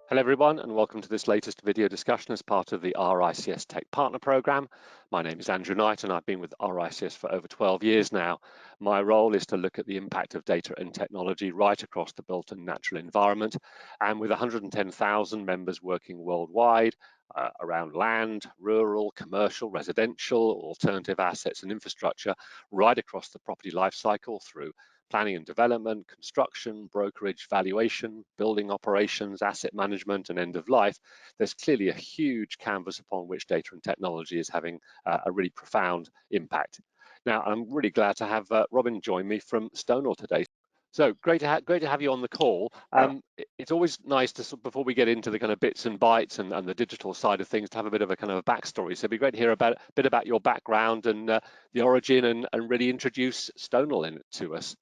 Hello everyone, and welcome to this latest video discussion as part of the RICS Tech Partner Programme. My name is Andrew Knight and I've been with RICS for over 12 years now. My role is to look at the impact of data and technology right across the built and natural environment, and with 110,000 members working worldwide around land, rural, commercial, residential, alternative assets and infrastructure right across the property life cycle through planning and development, construction, brokerage, valuation, building operations, asset management, and end of life, there's clearly a huge canvas upon which data and technology is having a really profound impact. Now, I'm really glad to have Robin join me from Stonal today. So great to have you on the call. It's always nice to, before we get into the kind of bits and bytes and the digital side of things, to have a bit of a kind of a backstory. So it'd be great to hear a bit about your background and the origin, and really introduce Stonal to us.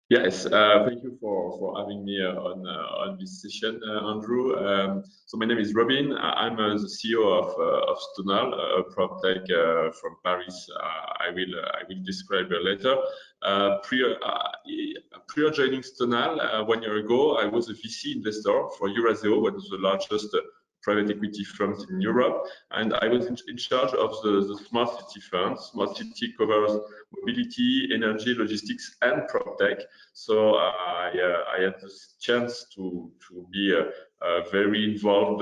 Yes, thank you for having me on this session, Andrew. So my name is Robin. I'm the CEO of Stonal, a PropTech from Paris. I will describe later. Prior joining Stonal 1 year ago, I was a VC investor for Eurazeo, one of the largest private equity firms in Europe, and I was in charge of the Smart City fund. Smart City covers mobility, energy, logistics, and PropTech. So I had this chance to be very involved,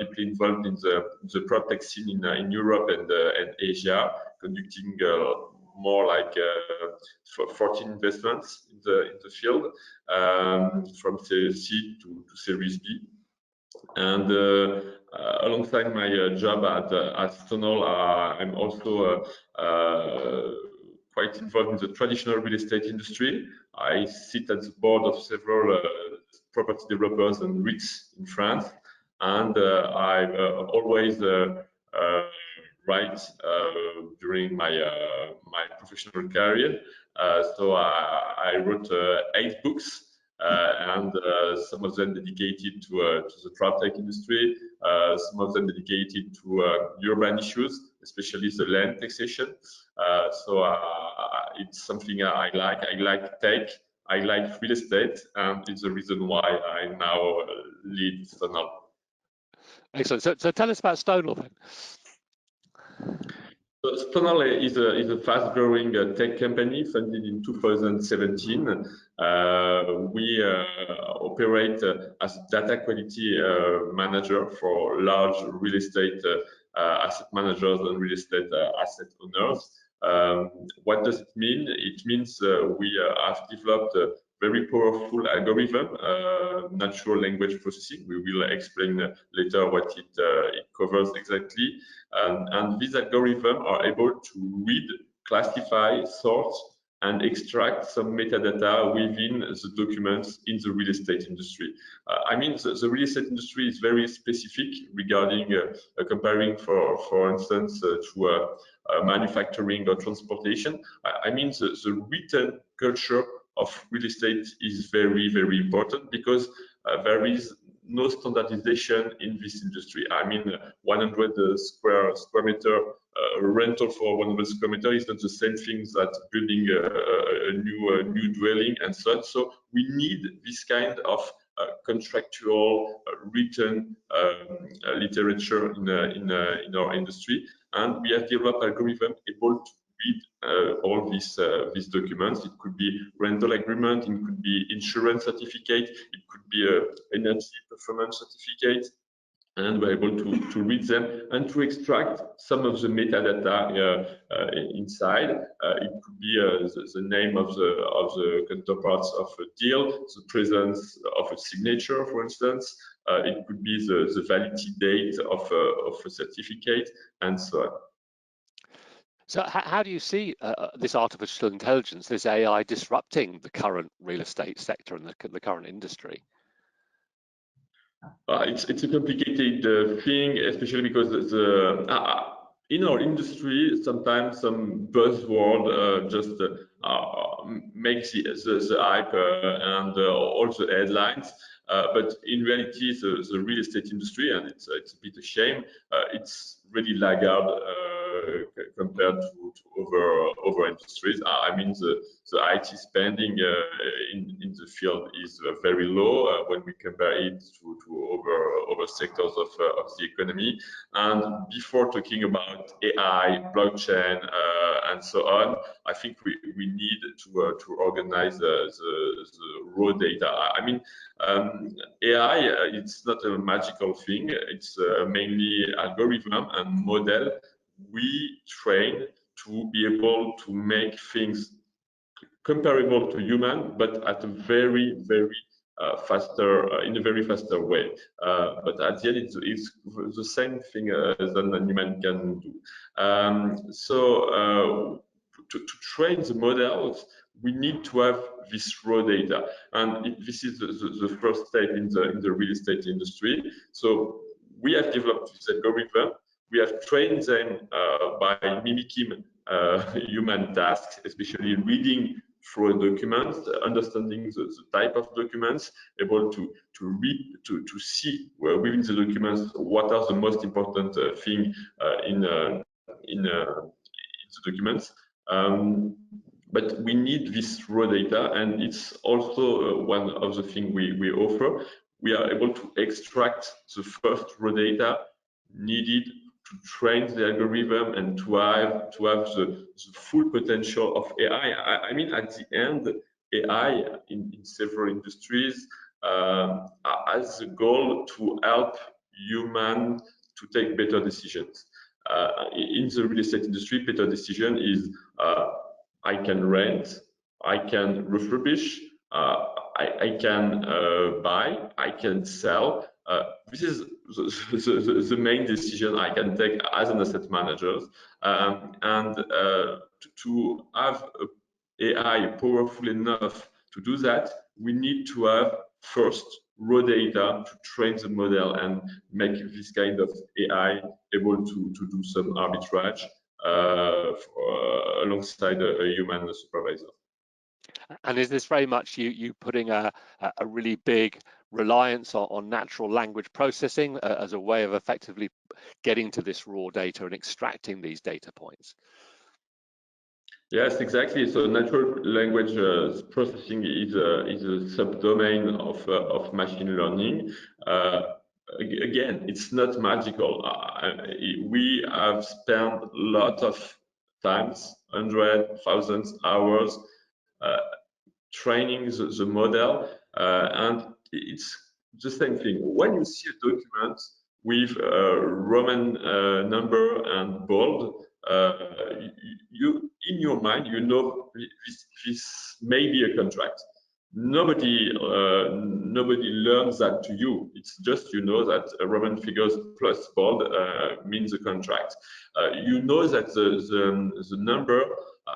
deeply involved in the PropTech scene in Europe and Asia, conducting more like 14 investments in the field, from Series C to Series B. And alongside my job at Stonal, I'm also quite involved in the traditional real estate industry. I sit at the board of several property developers and RICS in France, and I always write during my professional career. So I wrote 8 books. And some of them dedicated to the PropTech industry, some of them dedicated to urban issues, especially the land taxation. So it's something I like. I like tech, I like real estate, and it's the reason why I now lead Stonal. Excellent. So tell us about Stonal then. So Stonal is a fast-growing tech company funded in 2017. We operate as a data quality manager for large real estate asset managers and real estate asset owners. What does it mean? It means we have developed a very powerful algorithm, natural language processing. We will explain later what it covers exactly. And these algorithms are able to read, classify, sort, and extract some metadata within the documents in the real estate industry. I mean, the real estate industry is very specific regarding comparing, for instance, to manufacturing or transportation. I mean, the written culture of real estate is very, very important, because there is no standardization in this industry. I mean, 100 square meter rental for 100 square meter is not the same thing that building a new dwelling and so on. So we need this kind of contractual written literature in our industry, and we have developed algorithm able to read all these documents. It could be rental agreement, it could be insurance certificate, it could be energy performance certificate, and we're able to read them and to extract some of the metadata inside. It could be the name of the counterparts of a deal, the presence of a signature, for instance. It could be the validity date of a certificate, and so on. So how do you see this artificial intelligence, this AI, disrupting the current real estate sector and the current industry? It's a complicated thing, especially because in our industry, sometimes some buzzword just makes the hype and all the headlines. But in reality, the real estate industry, and it's a bit a shame, it's really laggard compared to other industries. I mean, the IT spending in the field is very low when we compare it to other sectors of the economy. And before talking about AI, blockchain, and so on, I think we need to organize the raw data. I mean, AI, it's not a magical thing. It's mainly algorithm and model we train to be able to make things comparable to human, but at a very faster, in a very faster way. But at the end, it's the same thing than a human can do. To train the models, we need to have this raw data, and this is the first step in the real estate industry. So we have developed this algorithm. We have trained them by mimicking human tasks, especially reading through documents, understanding the type of documents, able to read, to see within the documents what are the most important thing in the documents. But we need this raw data, and it's also one of the things we offer. We are able to extract the first raw data needed to train the algorithm and to have the full potential of AI. I mean, at the end, AI in several industries has the goal to help humans to take better decisions. In the real estate industry, better decision is I can rent, I can refurbish, I can buy, I can sell. This is the main decision I can take as an asset manager. To have AI powerful enough to do that, we need to have first raw data to train the model and make this kind of AI able to do some arbitrage alongside a human supervisor. And is this very much you putting a really big reliance on natural language processing as a way of effectively getting to this raw data and extracting these data points? Yes, exactly. So natural language processing is a subdomain of machine learning. Again, it's not magical. We have spent a lot of times, hundreds, thousands hours training the model, and it's the same thing. When you see a document with a Roman number and bold, you in your mind, you know this may be a contract. Nobody learns that to you. It's just you know that Roman figures plus bold means a contract. You know that the number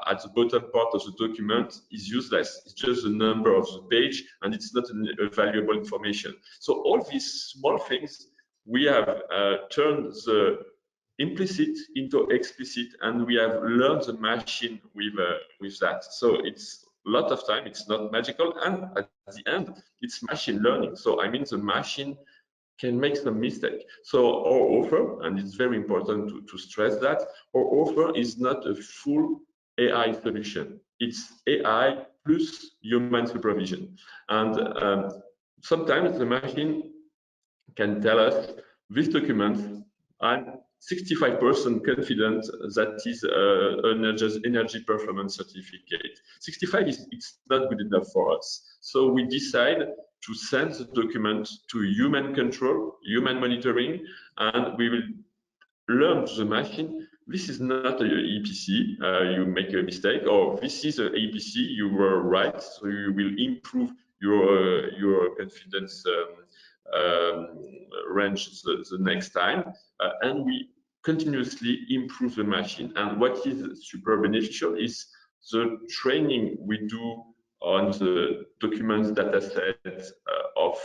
at the bottom part of the document is useless. It's just the number of the page, and it's not a valuable information. So all these small things, we have turned the implicit into explicit, and we have learned the machine with that. So it's a lot of time. It's not magical, and at the end, it's machine learning. So I mean, the machine can make some mistake. So our offer, and it's very important to stress that, our offer is not a full AI solution. It's AI plus human supervision. And sometimes the machine can tell us this document, I'm 65% confident that is an energy performance certificate. 65 it's not good enough for us. So we decide to send the document to human control, human monitoring, and we will learn to the machine, this is not an EPC, you make a mistake, or this is an EPC, you were right, so you will improve your confidence range the next time, and we continuously improve the machine. And what is super beneficial is the training we do on the documents data set of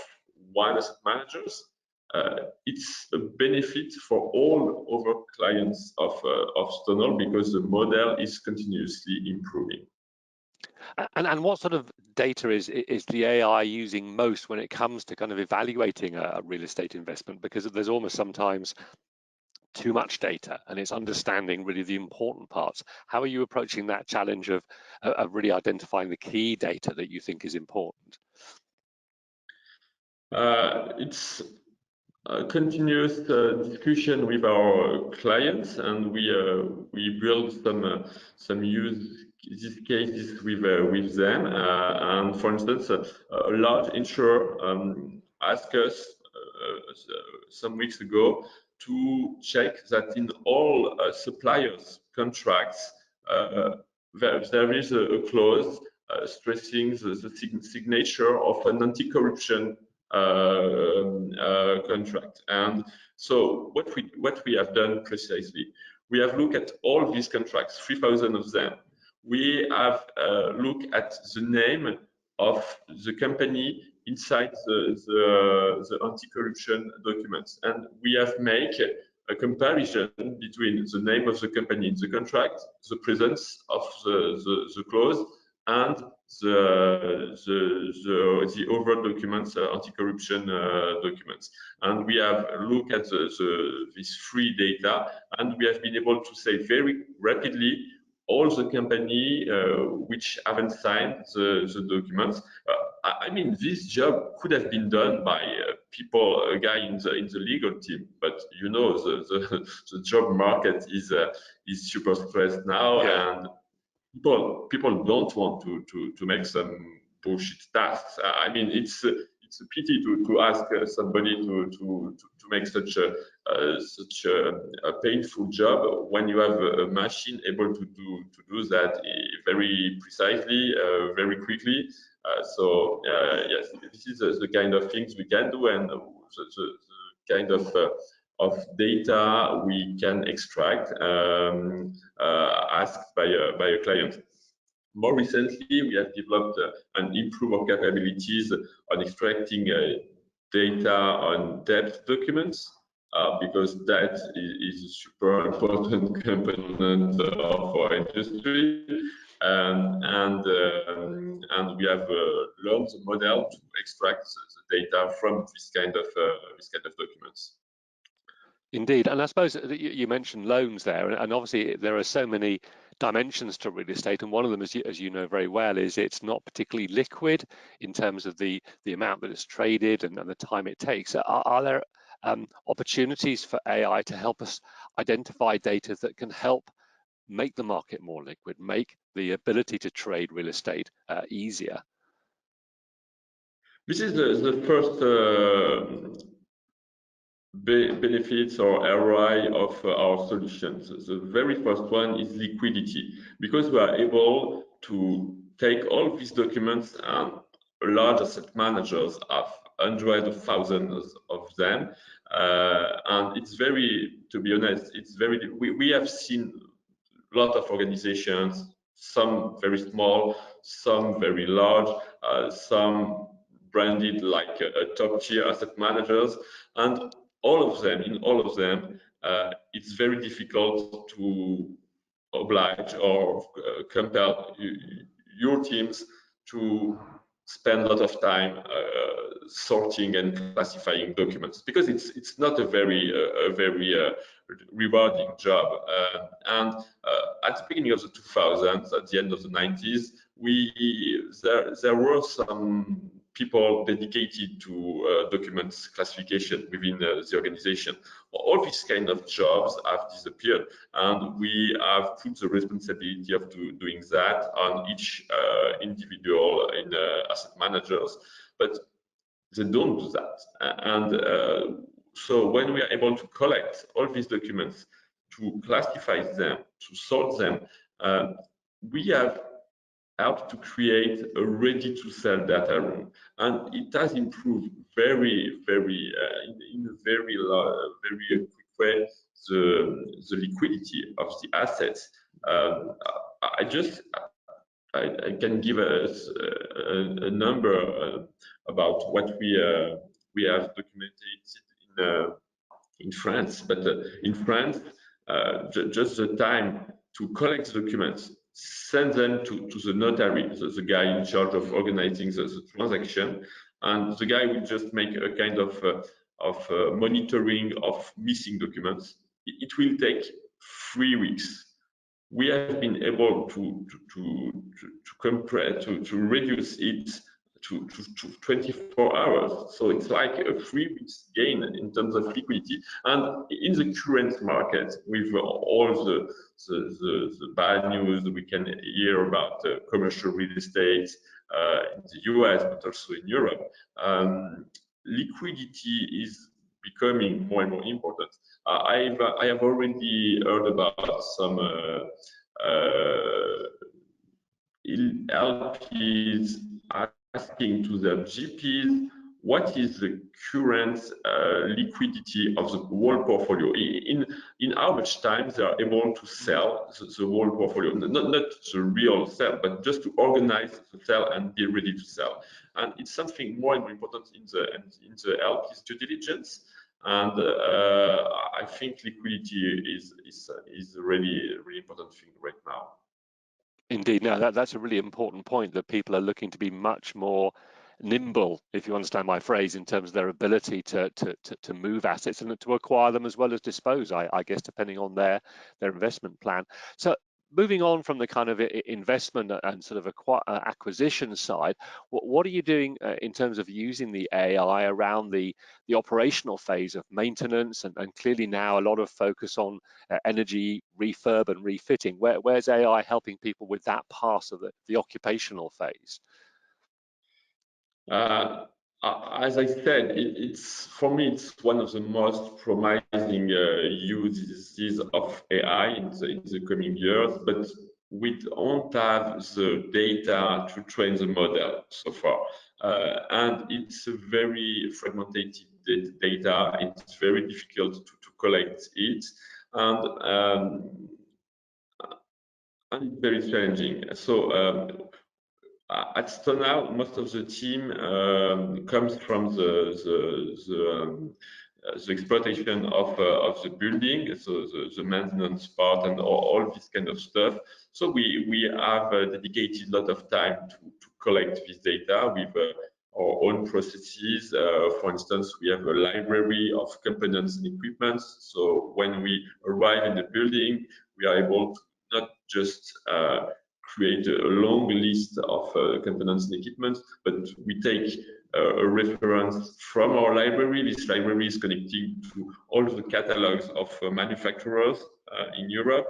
one asset managers. It's a benefit for all other clients of Stonal because the model is continuously improving. And what sort of data is the AI using most when it comes to kind of evaluating a real estate investment? Because there's almost sometimes too much data, and it's understanding really the important parts. How are you approaching that challenge of really identifying the key data that you think is important? It's a continuous discussion with our clients, and we build some use cases with them. And for instance, a large insurer asked us some weeks ago to check that in all suppliers' contracts there is a clause stressing the signature of an anti-corruption contract. And so what we have done precisely, we have looked at all these contracts, 3,000 of them. We have looked at the name of the company inside the anti-corruption documents, and we have made a comparison between the name of the company in the contract, the presence of the clause, and the overall documents, anti-corruption documents. And we have looked at this free data, and we have been able to say very rapidly all the company which haven't signed the documents. I mean, this job could have been done by a guy in the legal team, but you know, the job market is super stressed now, yeah. And people don't want to make some bullshit tasks. I mean, it's a pity to ask somebody to make such a painful job when you have a machine able to do that very precisely, very quickly. So yes, this is the kind of things we can do, and the kind of data we can extract asked by a client. More recently, we have developed and improved our capabilities on extracting data on debt documents, because that is a super important component of our industry. And we have learned the model to extract the data from this kind of documents. Indeed, and I suppose you mentioned loans there, and obviously there are so many dimensions to real estate, and one of them, as you know very well, is it's not particularly liquid in terms of the amount that it's traded and the time it takes. Are there opportunities for AI to help us identify data that can help make the market more liquid, make the ability to trade real estate easier? This is the first benefits or ROI of our solutions. The very first one is liquidity, because we are able to take all these documents, and large asset managers have hundreds of thousands of them, and it's very, to be honest, it's very, we have seen a lot of organizations, some very small, some very large, some branded like top tier asset managers, and all of them, it's very difficult to oblige or compel your teams to spend a lot of time sorting and classifying documents, because it's not a very rewarding job. And at the beginning of the 2000s, at the end of the 90s, there were some people dedicated to documents classification within the organization. All these kind of jobs have disappeared, and we have put the responsibility of doing that on each individual in asset managers, but they don't do that. And so when we are able to collect all these documents, to classify them, to sort them, we have helped to create a ready-to-sell data room, and it has improved very in a very quick way the liquidity of the assets. I can give a number about what we have documented in France, but in France, just the time to collect the documents, send them to the notary, the guy in charge of organizing the transaction, and the guy will just make a kind of monitoring of missing documents. it will take 3 weeks. We have been able to compress, to reduce it to 24 hours. So it's like a 3 weeks gain in terms of liquidity. And in the current market, with all the bad news we can hear about commercial real estate in the US, but also in Europe, liquidity is becoming more and more important. I have already heard about some LPs asking to their GPs what is the current liquidity of the whole portfolio, in how much time they are able to sell the whole portfolio, not the real sell, but just to organize the sell and be ready to sell. And it's something more and more important in the LP's due diligence. And I think liquidity is a really important thing right now. Indeed, no, that's a really important point, that people are looking to be much more nimble, if you understand my phrase, in terms of their ability to move assets and to acquire them as well as dispose, I guess, depending on their investment plan. So moving on from the kind of investment and sort of acquisition side, what are you doing in terms of using the AI around the operational phase of maintenance, and clearly now a lot of focus on energy refurb and refitting? Where's AI helping people with that part of the occupational phase? As I said, it's for me, it's one of the most promising uses of AI in the coming years, but we don't have the data to train the model so far. And it's a very fragmented data. It's very difficult to collect it, and very challenging. So at Stonal, most of the team comes from the exploitation of the building, so the maintenance part and all this kind of stuff. So we have dedicated a lot of time to collect this data with our own processes. For instance, we have a library of components and equipment. So when we arrive in the building, we are able to not just create a long list of components and equipment, but we take a reference from our library. This library is connected to all the catalogs of manufacturers in Europe,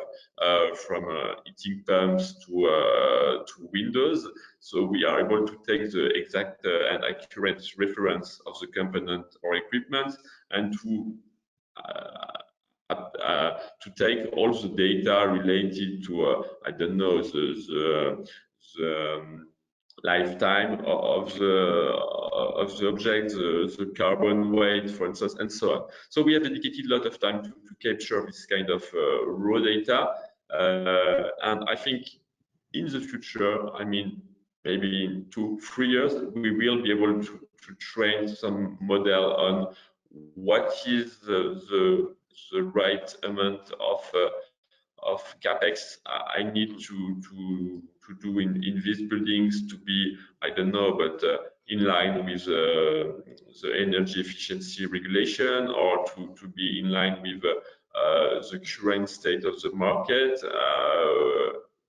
from heating pumps to windows. So we are able to take the exact and accurate reference of the component or equipment, and to take all the data related to I don't know, the lifetime of the object, the carbon weight, for instance, and so on. So we have dedicated a lot of time to capture this kind of raw data, and I think in the future, I mean, maybe in 2-3 years, we will be able to train some model on what is the right amount of capex I need to do in these buildings to be, I don't know, but in line with the energy efficiency regulation, or to be in line with the current state of the market,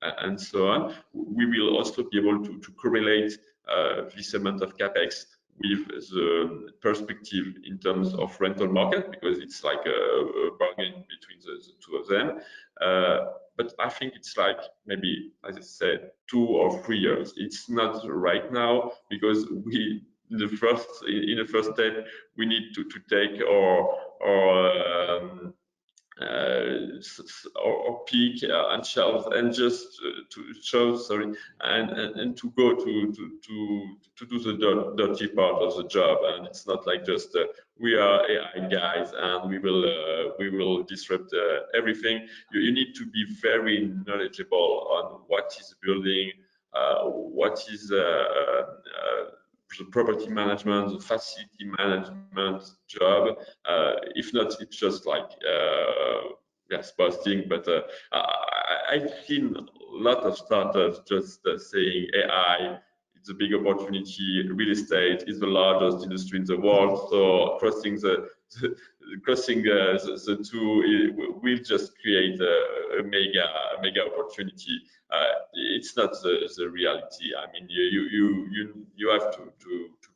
and so on. We will also be able to correlate this amount of capex with the perspective in terms of rental market, because it's like a bargain between the two of them. But I think it's like maybe, as I said, 2 or 3 years. It's not right now, because in the first step, we need to take or peak and shelves, and just to show, sorry, and to go to do the dirty part of the job. And it's not like just we are AI guys and we will disrupt everything. You need to be very knowledgeable on what is building, what is the property management, the facility management job. If not, it's just like yes, busting. But I've seen a lot of startups just saying AI, it's a big opportunity. Real estate is the largest industry in the world, so crossing crossing the two will just create a mega opportunity. It's not the reality. I mean, you have to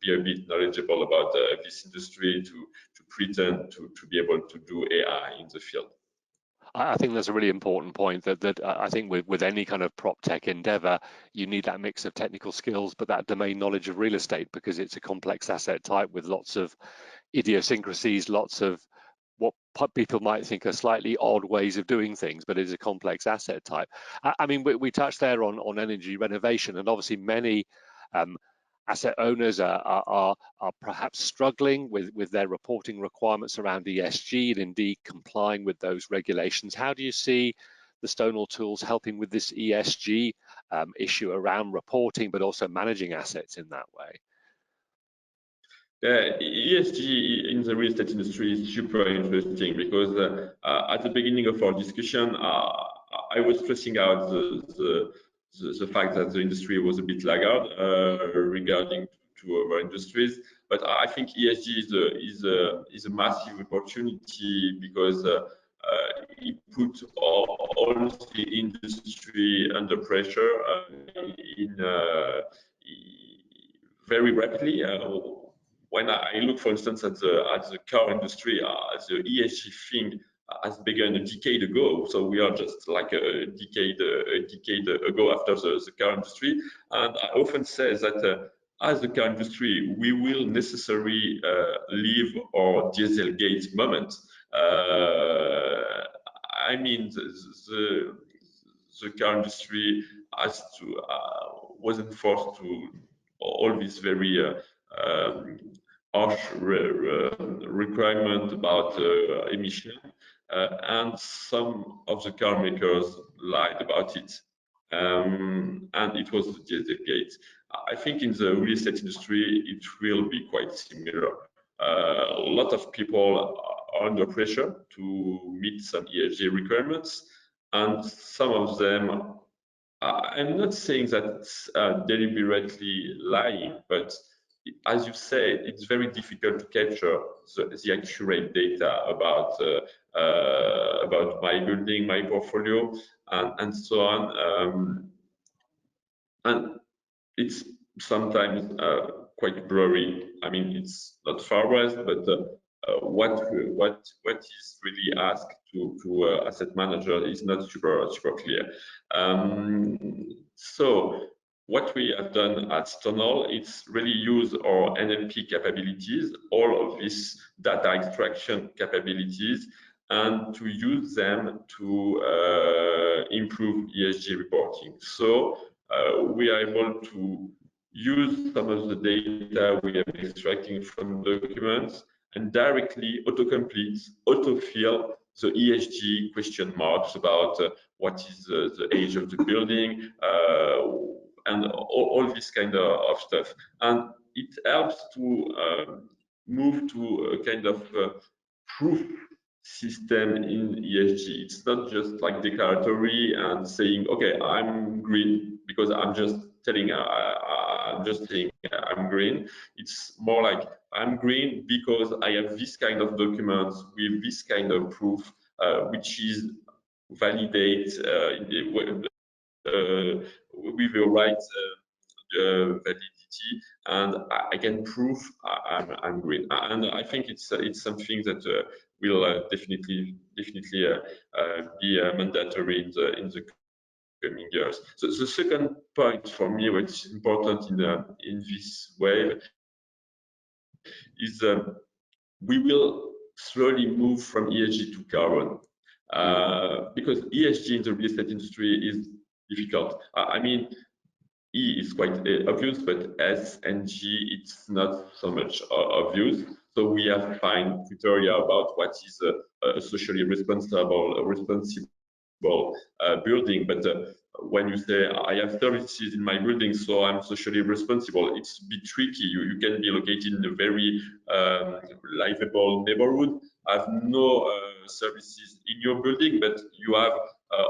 be a bit knowledgeable about this industry to pretend to be able to do AI in the field. I think that's a really important point that I think with any kind of prop tech endeavor, you need that mix of technical skills, but that domain knowledge of real estate, because it's a complex asset type with lots of idiosyncrasies, lots of what people might think are slightly odd ways of doing things, but it is a complex asset type. I mean, we touched there on energy renovation, and obviously many asset owners are perhaps struggling with their reporting requirements around ESG and indeed complying with those regulations. How do you see the Stonal tools helping with this ESG issue around reporting, but also managing assets in that way? ESG in the real estate industry is super interesting because at the beginning of our discussion, I was stressing out the fact that the industry was a bit laggard regarding to other industries. But I think ESG is a massive opportunity because it puts all the industry under pressure very rapidly. When I look, for instance, at the car industry, the ESG thing has begun a decade ago. So we are just like a decade ago after the car industry. And I often say that as a car industry, we will necessarily leave our Dieselgate moment. I mean, the car industry wasn't forced to all these very harsh requirement about emission, and some of the car makers lied about it, and it was the Dieselgate. I think in the real estate industry it will be quite similar. A lot of people are under pressure to meet some ESG requirements, and some of them, I'm not saying that it's deliberately lying, but as you say, it's very difficult to capture the accurate data about my building, my portfolio, and so on. And it's sometimes quite blurry. I mean, it's not far west, but what is really asked to asset manager is not super clear. So what we have done at Stonal is really use our NLP capabilities, all of these data extraction capabilities, and to use them to improve ESG reporting. So we are able to use some of the data we are extracting from documents and directly autocomplete, autofill the ESG question marks about what is the age of the building, and all this kind of stuff. And it helps to move to a kind of proof system in ESG. It's not just like declaratory and saying, okay, I'm green because I'm just telling, I'm just saying I'm green. It's more like I'm green because I have this kind of documents with this kind of proof, which is validate with the right validity, and I can prove I'm green. And I think it's something that will definitely be mandatory in the coming years. So the second point for me, which is important in this wave, is we will slowly move from ESG to carbon, because ESG in the real estate industry is difficult. I mean, E is quite obvious, but S and G, it's not so much obvious. So we have to find criteria about what is a socially responsible building. But when you say I have services in my building, so I'm socially responsible, it's a bit tricky. You can be located in a very livable neighborhood, have no services in your building, but you have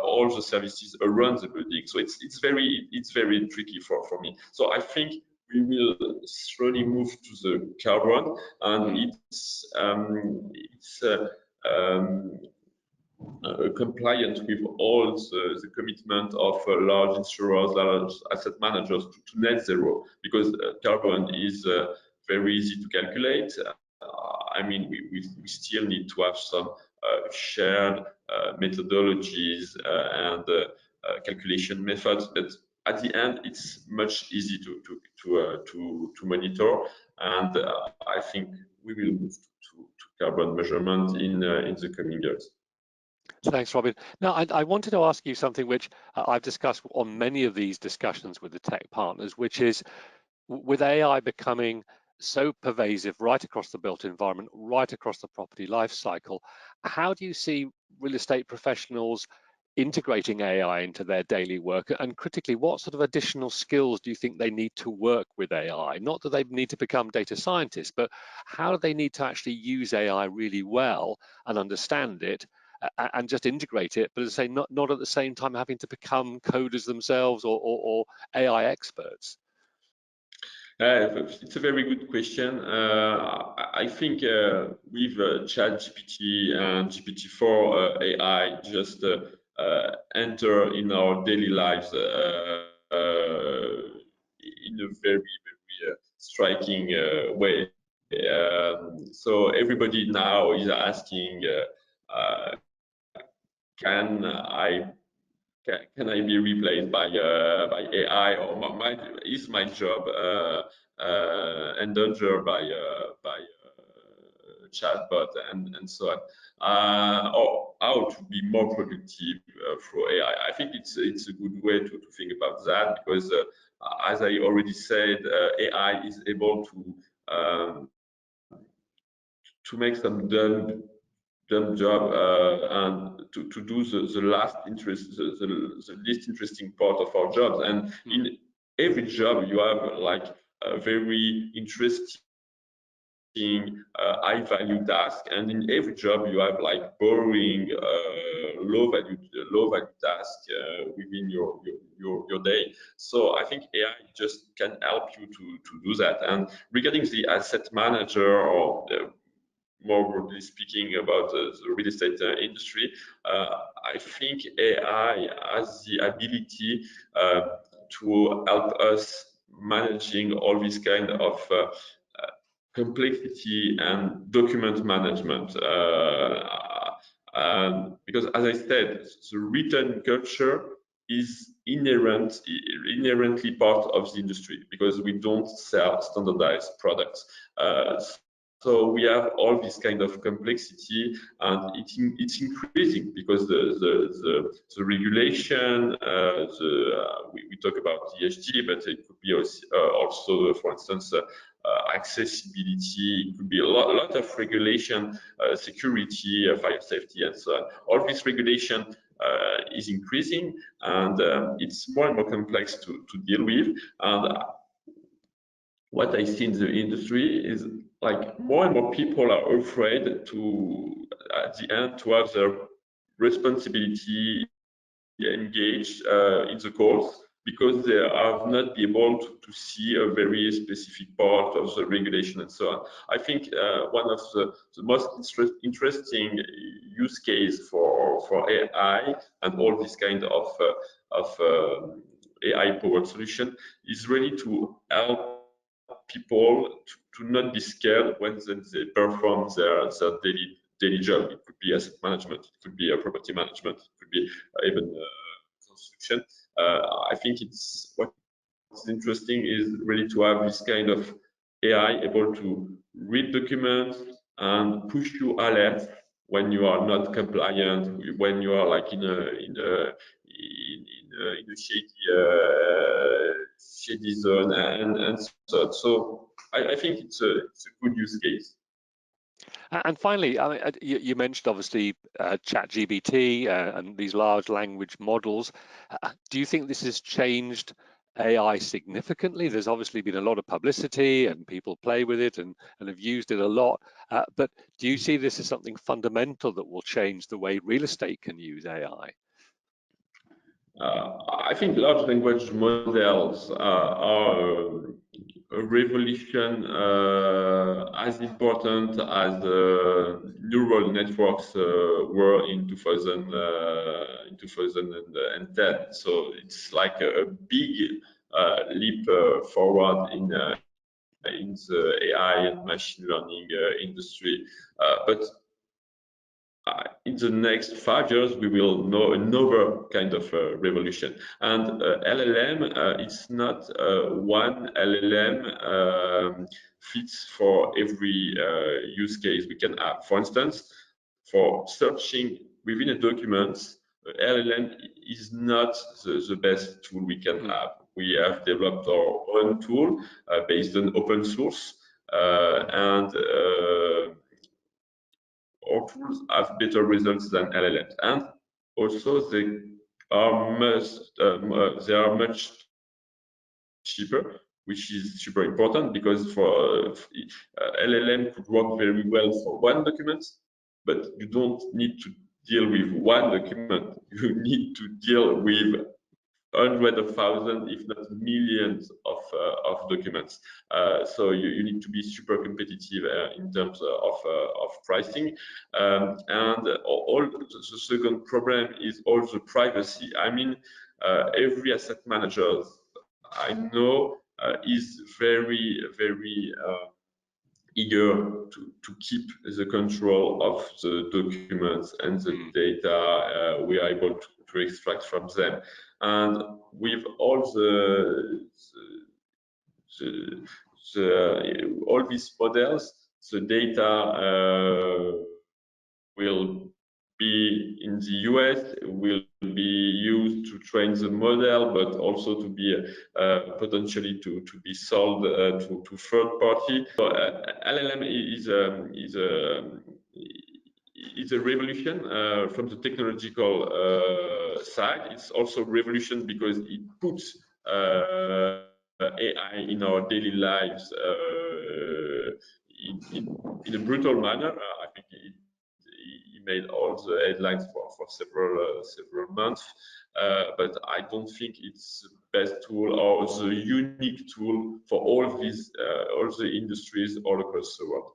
all the services around the building. So it's very tricky for me. So I think we will slowly move to the carbon, and it's compliant with all the commitment of large insurers, large asset managers to net zero, because carbon is very easy to calculate. I mean, we still need to have some shared methodologies and calculation methods, but at the end, it's much easier to monitor, and I think we will move to carbon measurement in the coming years. Thanks, Robin. Now, I wanted to ask you something which I've discussed on many of these discussions with the tech partners, which is with AI becoming so pervasive right across the built environment, right across the property life cycle, how do you see real estate professionals integrating AI into their daily work? And critically, what sort of additional skills do you think they need to work with AI? Not that they need to become data scientists, but how do they need to actually use AI really well and understand it and just integrate it, but as I say, not at the same time having to become coders themselves or AI experts? It's a very good question. I think with ChatGPT and GPT-4, AI just enter in our daily lives in a very, very striking way. So everybody now is asking, can I be replaced by AI, or is my job endangered by chatbot and so on, or how to be more productive through AI? I think it's a good way to think about that, because as I already said, AI is able to make some dumb job and to do the least interesting part of our jobs. And in every job you have like a very interesting high value task, and in every job you have like boring low value task within your day. So I think AI just can help you to do that. And regarding the asset manager, or more broadly speaking about the real estate industry, I think AI has the ability to help us managing all this kind of complexity and document management. Because as I said, the written culture is inherently part of the industry, because we don't sell standardized products. So we have all this kind of complexity, and it's increasing because the regulation, we talk about ESG, but it could be also for instance, accessibility. It could be a lot of regulation, security, fire safety, and so on. All this regulation is increasing, and it's more and more complex to deal with. And what I see in the industry is like more and more people are afraid to, at the end, to have their responsibility engaged in the course, because they have not been able to see a very specific part of the regulation and so on. I think one of the most interesting use case for AI and all this kind of AI-powered solution is really to help people to not be scared when they perform their daily job. It could be asset management, it could be property management, it could be even construction. I think what's interesting is really to have this kind of AI able to read documents and push you alerts when you are not compliant, when you are like in a shady zone, and so. So I think it's a good use case. And finally, I mean, you mentioned obviously ChatGPT and these large language models. Do you think this has changed AI significantly? There's obviously been a lot of publicity and people play with it and have used it a lot. But do you see this as something fundamental that will change the way real estate can use AI? I think large language models are a revolution as important as neural networks were in 2010. So it's like a big leap forward in the AI and machine learning industry. But in the next 5 years, we will know another kind of revolution. And LLM, it's not one LLM fits for every use case we can have. For instance, for searching within a document, LLM is not the best tool we can have. We have developed our own tool based on open source, and our tools have better results than LLMs, and also they are much cheaper, which is super important because for LLM could work very well for one document, but you don't need to deal with one document. You need to deal with hundreds of thousands, if not millions of documents. So you need to be super competitive in terms of pricing. And all the second problem is also privacy. I mean, every asset manager I know is very, very eager to keep the control of the documents and the data we are able to extract from them. And with all all these models, the data will be in the US, will be used to train the model, but also to be potentially to be sold to third party. So LLM is a revolution from the technological side. It's also a revolution because it puts AI in our daily lives in a brutal manner. I think he made all the headlines for several months, but I don't think it's the best tool or the unique tool for all the industries all across the world.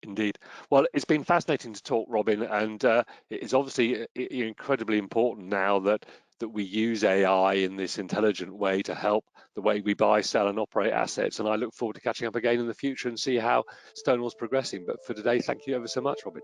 Indeed. Well, it's been fascinating to talk, Robin, and it's obviously incredibly important now that we use AI in this intelligent way to help the way we buy, sell, and operate assets. And I look forward to catching up again in the future and see how Stonal's progressing. But for today, thank you ever so much, Robin.